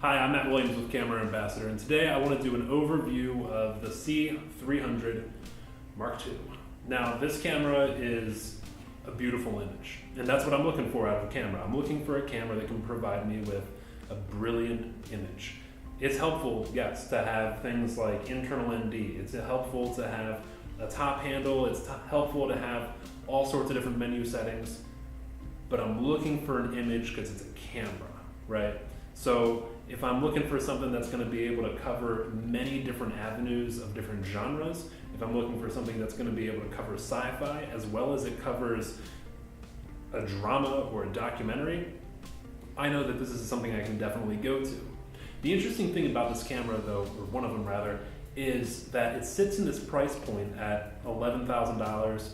Hi, I'm Matt Williams with Camera Ambassador, and today I want to do an overview of the C300 Mark II. Now, this camera is a beautiful image, and that's what I'm looking for out of a camera. I'm looking for a camera that can provide me with a brilliant image. It's helpful, yes, to have things like internal ND. It's helpful to have a top handle. It's helpful to have all sorts of different menu settings, but I'm looking for an image because it's a camera, right? So if I'm looking for something that's going to be able to cover many different avenues of different genres, if I'm looking for something that's going to be able to cover sci-fi as well as it covers a drama or a documentary, I know that this is something I can definitely go to. The interesting thing about this camera, though, or one of them rather, is that it sits in this price point at $11,000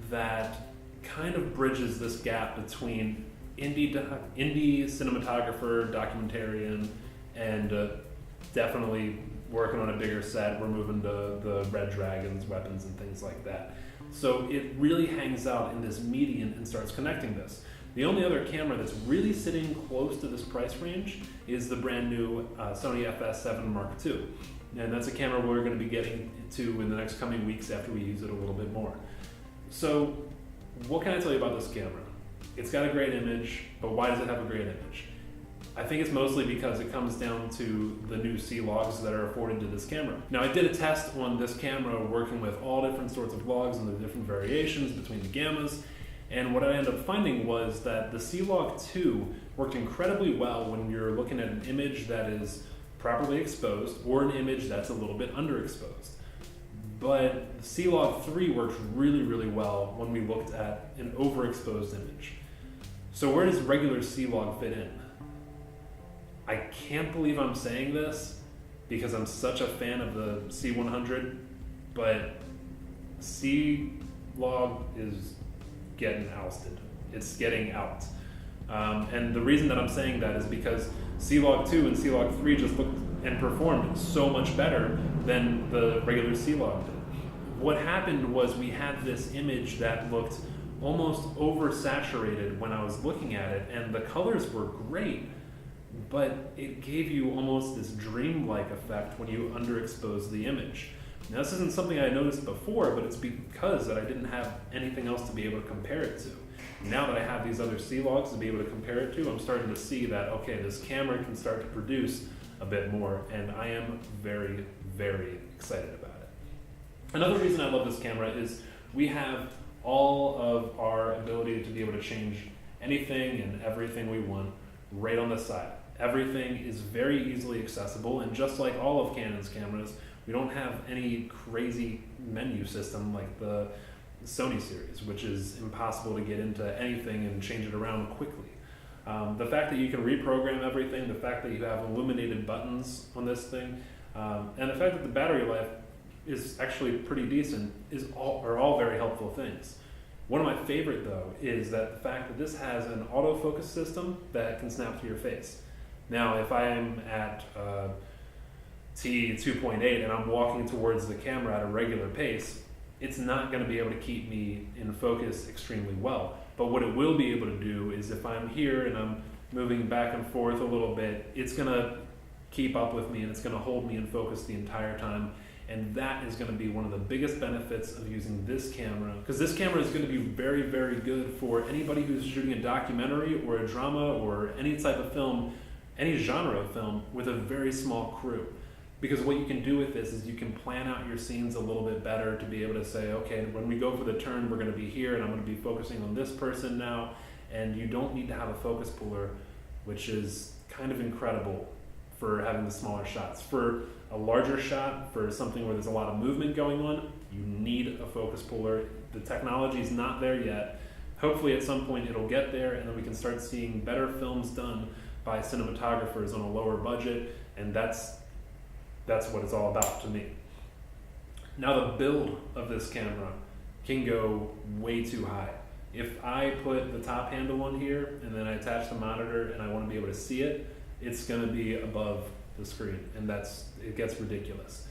that kind of bridges this gap between indie cinematographer, documentarian, and definitely working on a bigger set. We're moving to the Red Dragons, weapons, and things like that. So it really hangs out in this median and starts connecting this. The only other camera that's really sitting close to this price range is the brand new Sony FS7 Mark II. And that's a camera we're going to be getting to in the next coming weeks after we use it a little bit more. So what can I tell you about this camera? It's got a great image, but why does it have a great image? I think it's mostly because it comes down to the new C-Logs that are afforded to this camera. Now, I did a test on this camera working with all different sorts of logs and the different variations between the gammas, and what I ended up finding was that the C-Log 2 worked incredibly well when you're looking at an image that is properly exposed or an image that's a little bit underexposed. But C-Log 3 worked really, really well when we looked at an overexposed image. So where does regular C-Log fit in? I can't believe I'm saying this because I'm such a fan of the C100, but C-Log is getting ousted. It's getting out. And the reason that I'm saying that is because C-Log 2 and C-Log 3 just looked and performed so much better than the regular C-Log did. What happened was we had this image that looked almost oversaturated when I was looking at it, and the colors were great, but it gave you almost this dreamlike effect when you underexpose the image. Now, this isn't something I noticed before, but it's because that I didn't have anything else to be able to compare it to. Now that I have these other C-Logs to be able to compare it to, I'm starting to see that, okay, this camera can start to produce a bit more, and I am very, very excited about it. Another reason I love this camera is we have all of our ability to be able to change anything and everything we want right on the side. Everything is very easily accessible, and just like all of Canon's cameras, we don't have any crazy menu system like the Sony series, which is impossible to get into anything and change it around quickly. The fact that you can reprogram everything, the fact that you have illuminated buttons on this thing, and the fact that the battery life is actually pretty decent are all very helpful things. One of my favorite, though, is that the fact that this has an autofocus system that can snap to your face. Now, if I am at T2.8 and I'm walking towards the camera at a regular pace, it's not going to be able to keep me in focus extremely well. But what it will be able to do is if I'm here and I'm moving back and forth a little bit, it's going to keep up with me and it's going to hold me in focus the entire time. And that is going to be one of the biggest benefits of using this camera, because this camera is going to be very, very good for anybody who's shooting a documentary or a drama or any type of film, any genre of film with a very small crew. Because what you can do with this is you can plan out your scenes a little bit better to be able to say, okay, when we go for the turn, we're going to be here and I'm going to be focusing on this person now. And you don't need to have a focus puller, which is kind of incredible for having the smaller shots. For a larger shot, for something where there's a lot of movement going on, you need a focus puller. The technology is not there yet. Hopefully at some point it'll get there, and then we can start seeing better films done by cinematographers on a lower budget, and that's what it's all about to me. Now, the build of this camera can go way too high. If I put the top handle on here and then I attach the monitor and I want to be able to see it, it's going to be above the screen, and it gets ridiculous.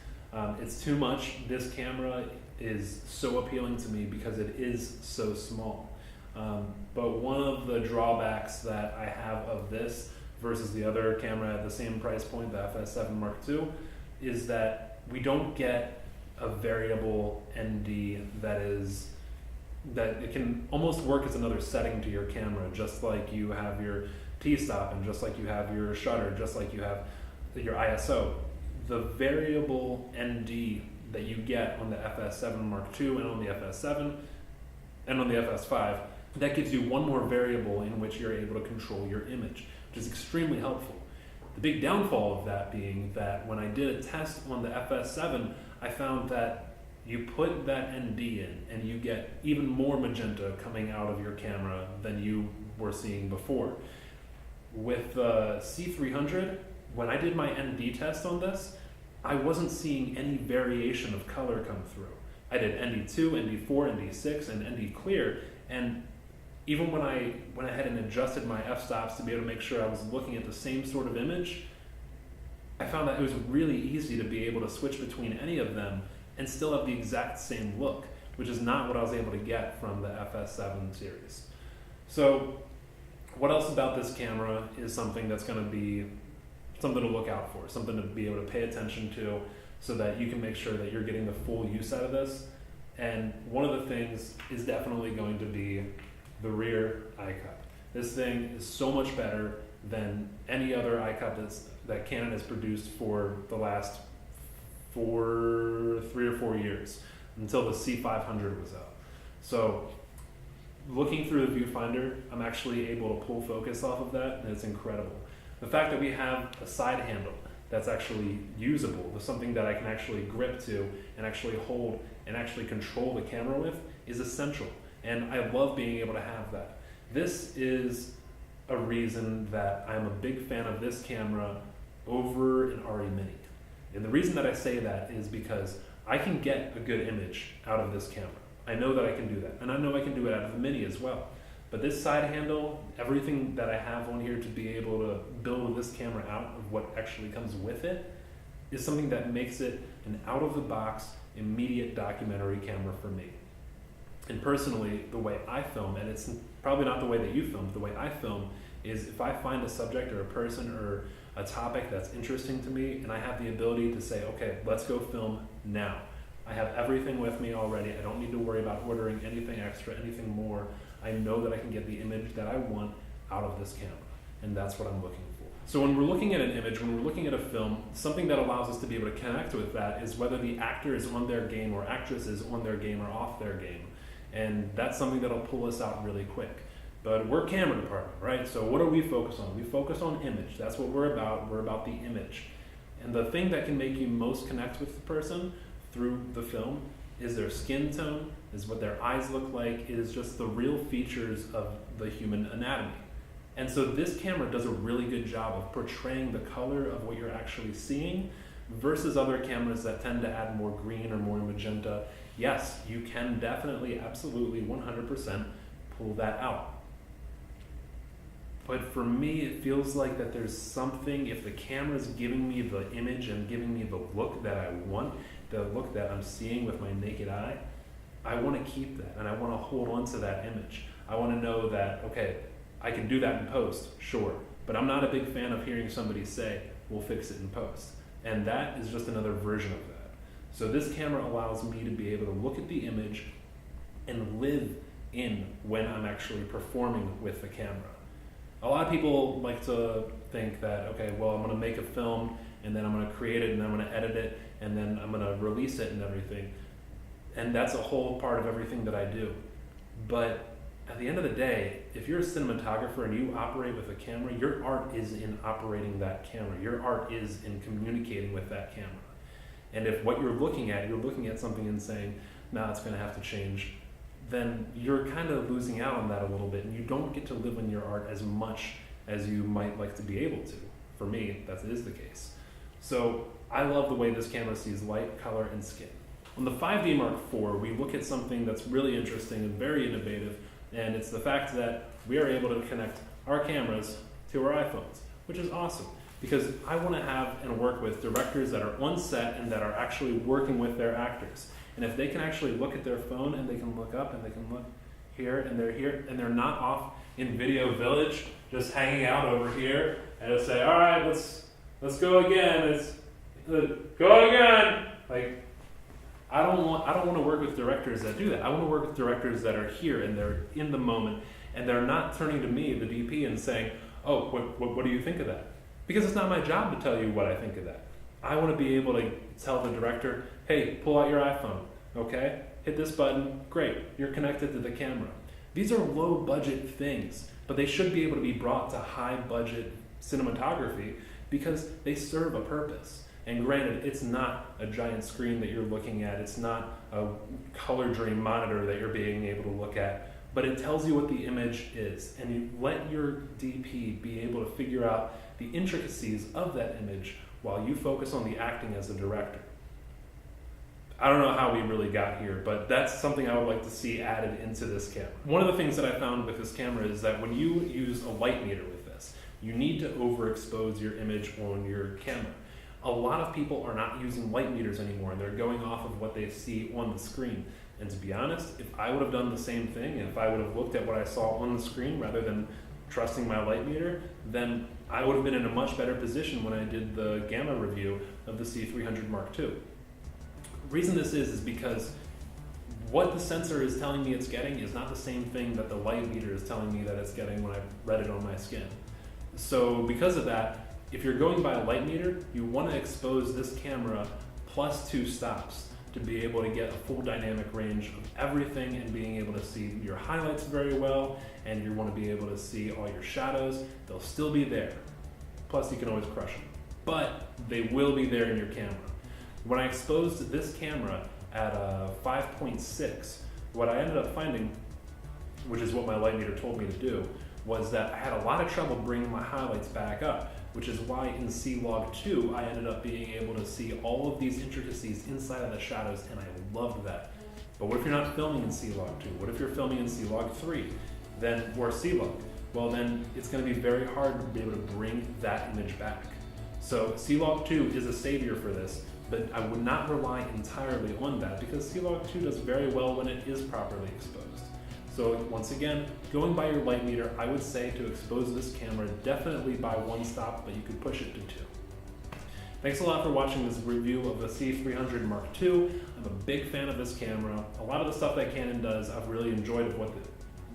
It's too much. This camera is so appealing to me because it is so small. But one of the drawbacks that I have of this versus the other camera at the same price point, the FS7 Mark II, is that we don't get a variable ND that it can almost work as another setting to your camera, just like you have your t-stop and just like you have your shutter, just like you have your ISO. The variable ND that you get on the FS7 Mark II and on the FS7 and on the FS5, that gives you one more variable in which you're able to control your image, which is extremely helpful. The big downfall of that being that when I did a test on the FS7, I found that you put that ND in and you get even more magenta coming out of your camera than you were seeing before. With the C300, when I did my ND test on this, I wasn't seeing any variation of color come through. I did ND2, ND4, ND6, and ND clear, and even when I went ahead and adjusted my f-stops to be able to make sure I was looking at the same sort of image, I found that it was really easy to be able to switch between any of them and still have the exact same look, which is not what I was able to get from the FS7 series. So what else about this camera is something that's going to be something to look out for, something to be able to pay attention to so that you can make sure that you're getting the full use out of this. And one of the things is definitely going to be the rear eye cup. This thing is so much better than any other eye cup that Canon has produced for the last 3 or 4 years, until the C500 was out. So looking through the viewfinder, I'm actually able to pull focus off of that, and it's incredible. The fact that we have a side handle that's actually usable, with something that I can actually grip to and actually hold and actually control the camera with, is essential. And I love being able to have that. This is a reason that I'm a big fan of this camera over an RE Mini. And the reason that I say that is because I can get a good image out of this camera. I know that I can do that. And I know I can do it out of the Mini as well. But this side handle, everything that I have on here to be able to build this camera out of what actually comes with it, is something that makes it an out-of-the-box, immediate documentary camera for me. And personally, the way I film, and it's probably not the way that you film, the way I film is if I find a subject or a person or a topic that's interesting to me and I have the ability to say, okay, let's go film now. I have everything with me already. I don't need to worry about ordering anything extra, anything more. I know that I can get the image that I want out of this camera, and that's what I'm looking for. So when we're looking at an image, when we're looking at a film, something that allows us to be able to connect with that is whether the actor is on their game or actress is on their game or off their game. And that's something that'll pull us out really quick. But we're camera department, right? So what do we focus on? We focus on image. That's what we're about. We're about the image. And the thing that can make you most connect with the person through the film is their skin tone, is what their eyes look like, it is just the real features of the human anatomy. And so this camera does a really good job of portraying the color of what you're actually seeing versus other cameras that tend to add more green or more magenta. Yes, you can definitely, absolutely, 100% pull that out. But for me, it feels like that there's something, if the camera's giving me the image and giving me the look that I want, the look that I'm seeing with my naked eye, I want to keep that and I want to hold on to that image. I want to know that, okay, I can do that in post, sure, but I'm not a big fan of hearing somebody say, we'll fix it in post. And that is just another version of that. So this camera allows me to be able to look at the image and live in when I'm actually performing with the camera. A lot of people like to think that, okay, well, I'm going to make a film and then I'm going to create it and then I'm going to edit it and then I'm going to release it and everything. And that's a whole part of everything that I do. But at the end of the day, if you're a cinematographer and you operate with a camera, your art is in operating that camera. Your art is in communicating with that camera. And if what you're looking at something and saying, nah, it's going to have to change, then you're kind of losing out on that a little bit, and you don't get to live in your art as much as you might like to be able to. For me, that is the case. So I love the way this camera sees light, color, and skin. On the 5D Mark IV, we look at something that's really interesting and very innovative, and it's the fact that we are able to connect our cameras to our iPhones, which is awesome. Because I want to have and work with directors that are on set and that are actually working with their actors. And if they can actually look at their phone and they can look up and they can look here and they're not off in Video Village, just hanging out over here, and just say, all right, let's go again. Go again. Like, I don't want to work with directors that do that. I want to work with directors that are here and they're in the moment, and they're not turning to me, the DP, and saying, oh, what do you think of that? Because it's not my job to tell you what I think of that. I want to be able to tell the director, hey, pull out your iPhone, okay? Hit this button, great, you're connected to the camera. These are low budget things, but they should be able to be brought to high budget cinematography because they serve a purpose. And granted, it's not a giant screen that you're looking at, it's not a color dream monitor that you're being able to look at, but it tells you what the image is, and you let your DP be able to figure out the intricacies of that image while you focus on the acting as a director. I don't know how we really got here, but that's something I would like to see added into this camera. One of the things that I found with this camera is that when you use a light meter with this, you need to overexpose your image on your camera. A lot of people are not using light meters anymore, and they're going off of what they see on the screen. And to be honest, if I would have done the same thing, if I would have looked at what I saw on the screen rather than trusting my light meter, then I would have been in a much better position when I did the gamma review of the C300 Mark II. The reason this is because what the sensor is telling me it's getting is not the same thing that the light meter is telling me that it's getting when I read it on my skin. So because of that, if you're going by a light meter, you want to expose this camera plus 2 stops to be able to get a full dynamic range of everything and being able to see your highlights very well, and you want to be able to see all your shadows. They'll still be there. Plus you can always crush them, but they will be there in your camera. When I exposed this camera at 5.6, what I ended up finding, which is what my light meter told me to do, was that I had a lot of trouble bringing my highlights back up, which is why in C-Log 2 I ended up being able to see all of these intricacies inside of the shadows, and I loved that. But what if you're not filming in C-Log 2? What if you're filming in C-Log 3 or C-Log? Well, then it's going to be very hard to be able to bring that image back. So C-Log 2 is a savior for this, but I would not rely entirely on that because C-Log 2 does very well when it is properly exposed. So once again, going by your light meter, I would say to expose this camera definitely by 1 stop, but you could push it to 2. Thanks a lot for watching this review of the C300 Mark II. I'm a big fan of this camera. A lot of the stuff that Canon does, I've really enjoyed of what they've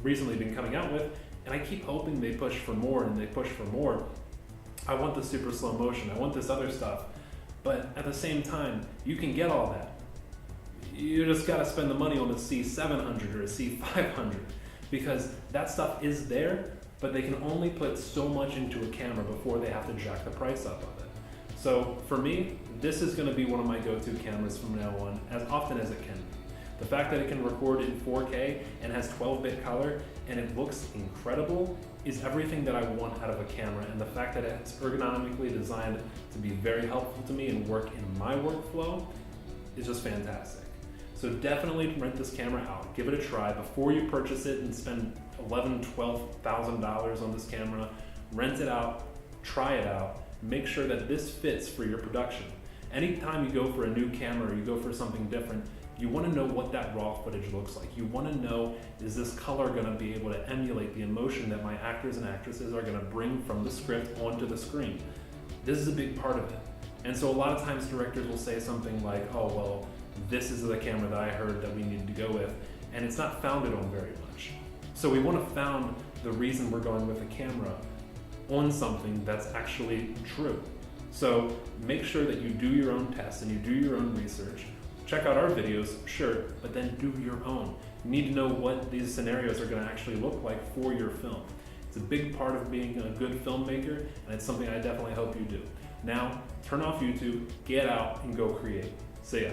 recently been coming out with, and I keep hoping they push for more and they push for more. I want the super slow motion, I want this other stuff, but at the same time, you can get all that. You just gotta spend the money on a C700 or a C500 because that stuff is there, but they can only put so much into a camera before they have to jack the price up of it. So for me, this is gonna be one of my go-to cameras from now on, as often as it can be. The fact that it can record in 4K and has 12-bit color and it looks incredible is everything that I want out of a camera, and the fact that it's ergonomically designed to be very helpful to me and work in my workflow is just fantastic. So definitely rent this camera out, give it a try before you purchase it and spend $11,000, $12,000 on this camera. Rent it out, try it out, make sure that this fits for your production. Anytime you go for a new camera or you go for something different, you want to know what that raw footage looks like. You want to know, is this color going to be able to emulate the emotion that my actors and actresses are going to bring from the script onto the screen? This is a big part of it. And so a lot of times directors will say something like, oh, well, this is the camera that I heard that we needed to go with, and it's not founded on very much. So we want to found the reason we're going with a camera on something that's actually true. So make sure that you do your own tests and you do your own research. Check out our videos, sure, but then do your own. You need to know what these scenarios are going to actually look like for your film. It's a big part of being a good filmmaker, and it's something I definitely hope you do. Now, turn off YouTube, get out, and go create. See ya.